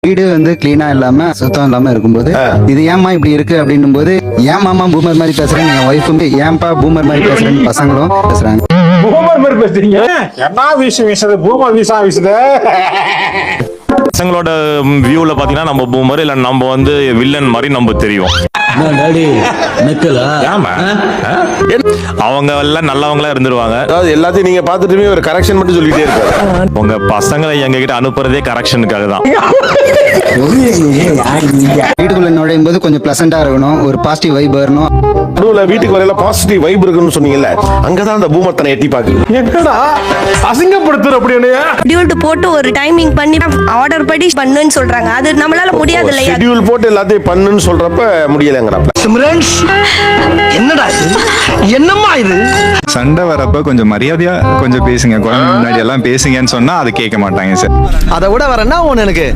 வீடு வந்து கிளீனா இல்லாம சுத்தம் இல்லாம இருக்கும்போது இது ஏமா இப்படி இருக்கு அப்படின்னும் போது ஏன் மாமா பூமர் மாதிரி பேசுறேன், என் ஒய்ஃபும் ஏன்பா பூமர் மாதிரி பேசுறேன்னு பசங்களும் பேசுறாங்க. பூமர் மாதிரி பேசுறீங்க, என்ன விஷயம் வீசுது, பூமர் வீசா வீசுது. பசங்களோட வியூல பாத்தீங்கன்னா நம்ம பூமர் இல்ல நம்ம வந்து வில்லன் மாதிரி நம்ம தெரியும். அவங்க எல்லாம் நல்லவங்களா இருந்துருவாங்க. அதாவது எல்லாத்தையும் நீங்க பாத்துட்டுமே ஒரு கரெக்ஷன் மட்டும் சொல்லிட்டே இருக்காரு. உங்க பசங்களை எங்க கிட்ட அனுப்புறதே கரெக்ஷனுக்காக தான். வீட்டுக்குள்ள நுழையும் போது கொஞ்சம் பிளசண்டா இருக்கணும், ஒரு பாசிட்டிவ் வைப் வரணும். நடுவுல வீட்டுக்கு வரையில பாசிட்டிவ் வைப் இருக்குன்னு சொன்னீங்கல்ல, அங்கதான் அந்த பூமத்தனை எட்டி பாக்குது. என்னடா அசிங்கப்படுத்துற அப்படின்னு ஷெட்யூல் போட்டு ஒரு டைமிங் பண்ணி ஆர்டர் படி பண்ணுன்னு சொல்றாங்க. அது நம்மளால முடியாது இல்லையா? ஷெட்யூல் போட்டு எல்லாத்தையும் பண்ணுன்னு சொல்றப்ப முடியலங்கறப்ப என்னடா என்னம்மா இது? சண்டை வரப்ப கொஞ்சம் மரியாதையா கொஞ்சம் பேசுங்க, குழந்தை முன்னாடி எல்லாம் பேசுங்கன்னு சொன்னா அது கேட்க மாட்டாங்க சார். அதை விட வரேன்னா ஒண்ணு எனக்கு